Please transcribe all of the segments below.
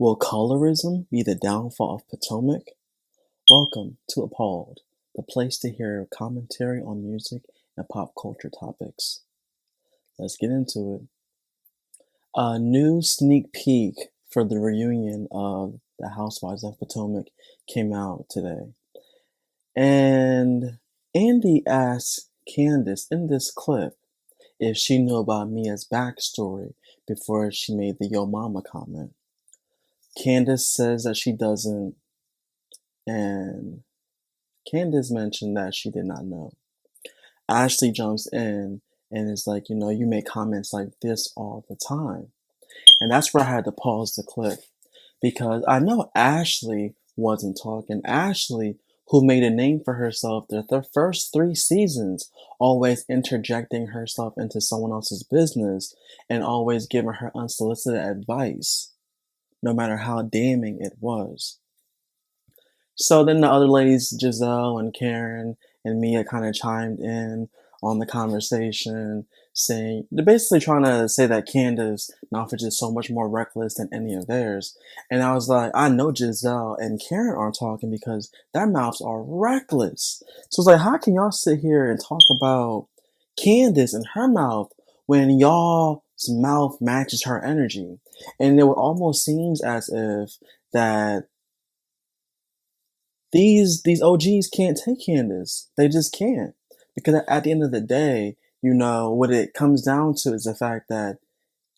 Will colorism be the downfall of Potomac? Welcome to Appalled, the place to hear commentary on music and pop culture topics. Let's get into it. A new sneak peek for the reunion of the Housewives of Potomac came out today. And Andy asked Candace in this clip if she knew about Mia's backstory before she made the Yo Mama comment. Candace says that she doesn't, and Candace mentioned that she did not know. Ashley jumps in and is like, you make comments like this all the time. And that's where I had to pause the clip because I know Ashley wasn't talking. Ashley, who made a name for herself the first 3 seasons, always interjecting herself into someone else's business and always giving her unsolicited advice, no matter how damning it was. So then the other ladies, Giselle and Karen and Mia, kind of chimed in on the conversation, saying they're basically trying to say that Candace's mouth is just so much more reckless than any of theirs. And I was like, I know Giselle and Karen aren't talking because their mouths are reckless. So it's like, how can y'all sit here and talk about Candace and her mouth when y'all's mouth matches her energy? And it almost seems as if that these OGs can't take Candace. They just can't. Because at the end of the day, what it comes down to is the fact that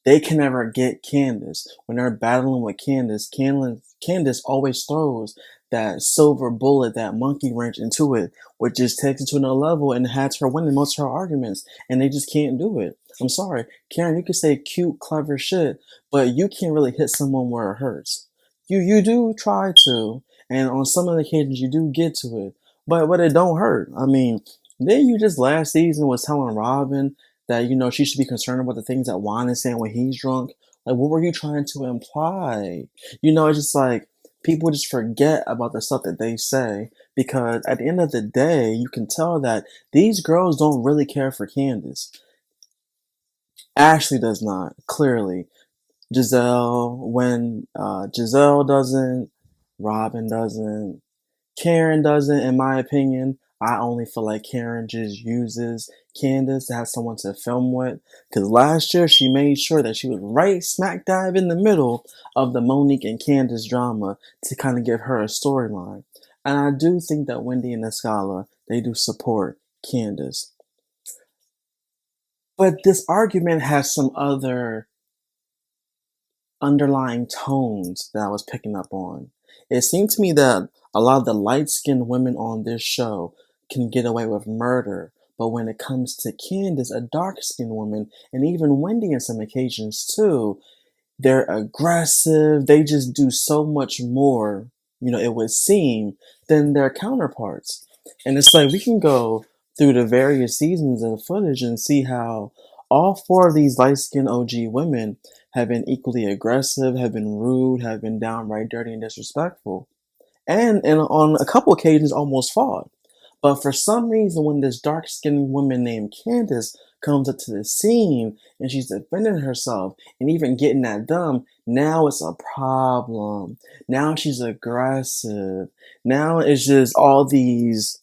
they can never get Candace. When they're battling with Candace always throws that silver bullet, that monkey wrench into it, which just takes it to another level and has her winning most of her arguments. And they just can't do it. I'm sorry. Karen, you can say cute, clever shit, but you can't really hit someone where it hurts. You do try to, and on some of the occasions you do get to it, but it don't hurt. I mean, then you just last season was telling Robin that she should be concerned about the things that Juan is saying when he's drunk. Like, what were you trying to imply? It's just like people just forget about the stuff that they say because at the end of the day, you can tell that these girls don't really care for Candace. Ashley does not, clearly. When Giselle doesn't, Robin doesn't, Karen doesn't, in my opinion. I only feel like Karen just uses Candace to have someone to film with. Because last year she made sure that she was right smack dab in the middle of the Monique and Candace drama to kind of give her a storyline. And I do think that Wendy and Escala, they do support Candace. But this argument has some other underlying tones that I was picking up on. It seemed to me that a lot of the light-skinned women on this show can get away with murder, but when it comes to Candace, a dark-skinned woman, and even Wendy on some occasions too, they're aggressive. They just do so much more, it would seem, than their counterparts. And it's like we can go through the various seasons of the footage and see how all 4 of these light-skinned OG women have been equally aggressive, have been rude, have been downright dirty and disrespectful. And on a couple occasions almost fought. But for some reason, when this dark-skinned woman named Candace comes up to the scene and she's defending herself and even getting that done, now it's a problem. Now she's aggressive. Now it's just all these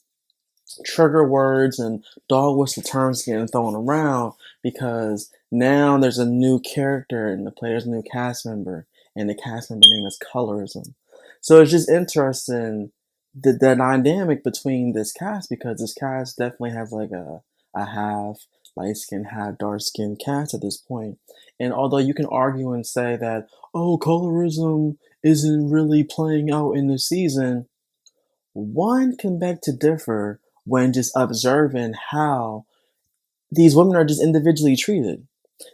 trigger words and dog whistle terms getting thrown around because now there's a new character in the play. There's a new cast member, and the cast member name is Colorism. So it's just interesting the dynamic between this cast because this cast definitely has like a half light skin, half dark skin cast at this point. And although you can argue and say that, oh, colorism isn't really playing out in the season, one can beg to differ when just observing how these women are just individually treated.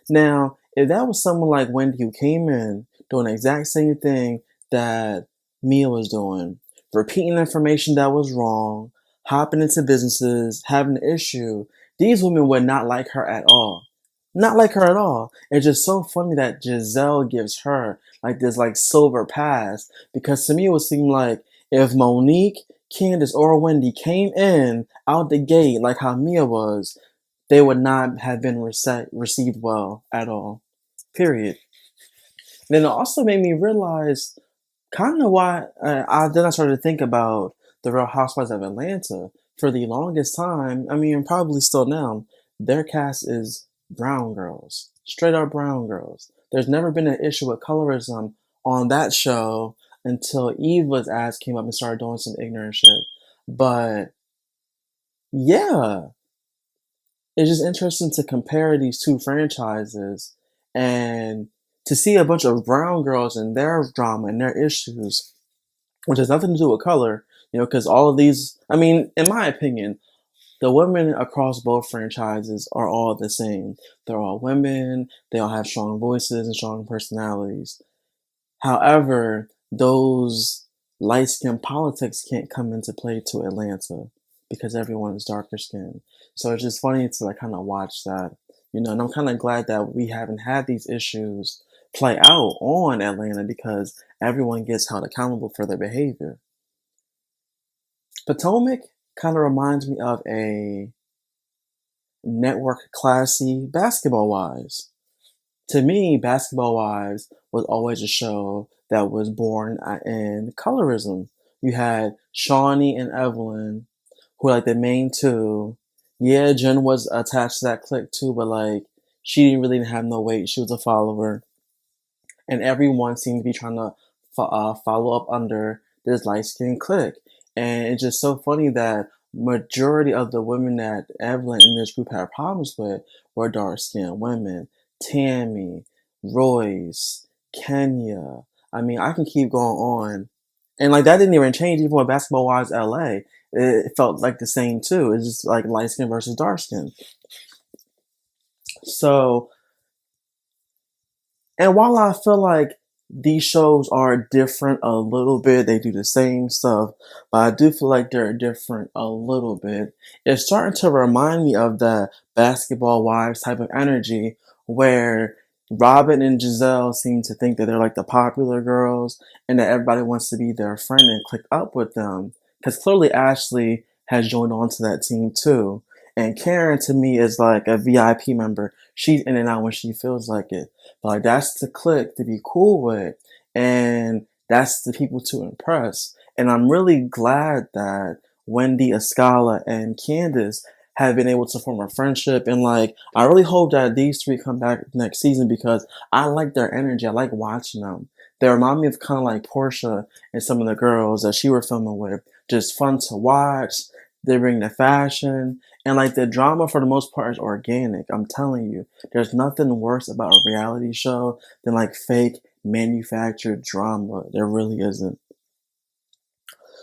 Now, if that was someone like Wendy who came in doing the exact same thing that Mia was doing, repeating information that was wrong, hopping into businesses, having an issue, these women would not like her at all. Not like her at all. It's just so funny that Giselle gives her like this like silver pass because to me it would seem like if Monique, Candace, or Wendy came in out the gate like how Mia was, they would not have been received well at all. Period. Then it also made me realize kind of why I started to think about the Real Housewives of Atlanta. For the longest time, I mean, probably still now, their cast is brown girls, straight up brown girls. There's never been an issue with colorism on that show until Eva's ass came up and started doing some ignorant shit. But yeah, it's just interesting to compare these two franchises and to see a bunch of brown girls and their drama and their issues, which has nothing to do with color, because all of these, I mean, in my opinion, the women across both franchises are all the same. They're all women, they all have strong voices and strong personalities. However, those light skin politics can't come into play to Atlanta because everyone is darker skinned. So it's just funny to like kind of watch that, and I'm kind of glad that we haven't had these issues play out on Atlanta because everyone gets held accountable for their behavior. Potomac kind of reminds me of a network classy Basketball Wives. To me, Basketball Wives was always a show that was born in colorism. You had Shawnee and Evelyn, who were like the main two. Yeah, Jen was attached to that clique too, but like she didn't really have no weight. She was a follower, and everyone seemed to be trying to follow up under this light skinned clique. And it's just so funny that majority of the women that Evelyn in this group had problems with were dark skinned women. Tammy, Royce, Kenya. I mean, I can keep going on. And like that didn't even change even with Basketball Wives LA. It felt like the same too. It's just like light skin versus dark skin. So, and while I feel like these shows are different a little bit, they do the same stuff, but I do feel like they're different a little bit. It's starting to remind me of the Basketball Wives type of energy where Robin and Giselle seem to think that they're like the popular girls and that everybody wants to be their friend and click up with them. Because clearly Ashley has joined on to that team too. And Karen to me is like a VIP member. She's in and out when she feels like it. But like that's the clique to be cool with. And that's the people to impress. And I'm really glad that Wendy, Escala, and Candace have been able to form a friendship. And like, I really hope that these three come back next season because I like their energy. I like watching them. They remind me of kind of like Portia and some of the girls that she were filming with. Just fun to watch. They bring the fashion. And like the drama for the most part is organic. I'm telling you, there's nothing worse about a reality show than like fake manufactured drama. There really isn't.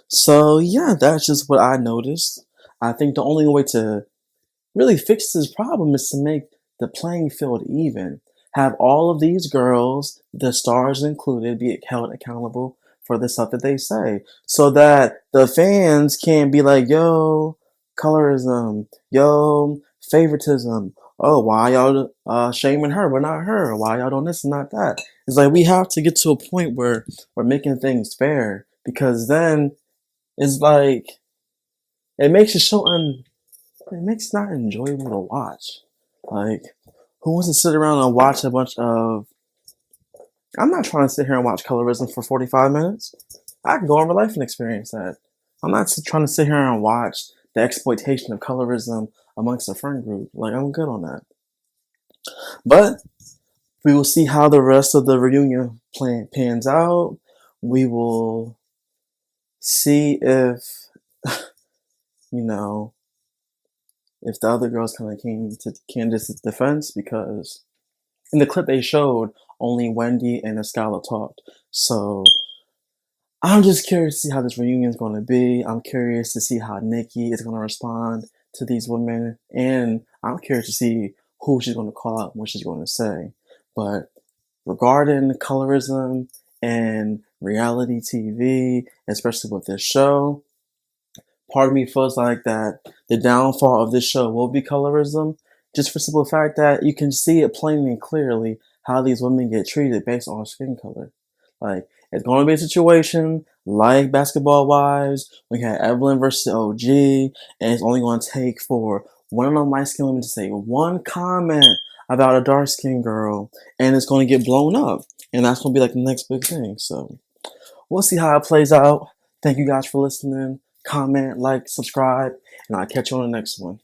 So yeah, that's just what I noticed. I think the only way to really fix this problem is to make the playing field even. Have all of these girls, the stars included, be held accountable for the stuff that they say. So that the fans can be like, yo, colorism, yo, favoritism. Oh, why y'all shaming her but not her? Why y'all doing this and not that? It's like we have to get to a point where we're making things fair because then it's like it makes the show it makes it not enjoyable to watch. Like, who wants to sit around and watch a bunch of? I'm not trying to sit here and watch colorism for 45 minutes. I can go on real life and experience that. I'm not trying to sit here and watch the exploitation of colorism amongst a friend group. Like, I'm good on that. But we will see how the rest of the reunion plan pans out. We will see if, you know, if the other girls kind of came to Candace's defense because in the clip they showed, only Wendy and Escala talked. So I'm just curious to see how this reunion is going to be. I'm curious to see how Nikki is going to respond to these women. And I'm curious to see who she's going to call out and what she's going to say. But regarding colorism and reality TV, especially with this show, part of me feels like that the downfall of this show will be colorism, just for the simple fact that you can see it plainly and clearly how these women get treated based on skin color. Like, it's going to be a situation like Basketball Wives, we had Evelyn versus OG, and it's only going to take for one of them light skinned women to say one comment about a dark skinned girl, and it's going to get blown up. And that's gonna be like the next big thing. So we'll see how it plays out. Thank you guys for listening. Comment, like, subscribe, and I'll catch you on the next one.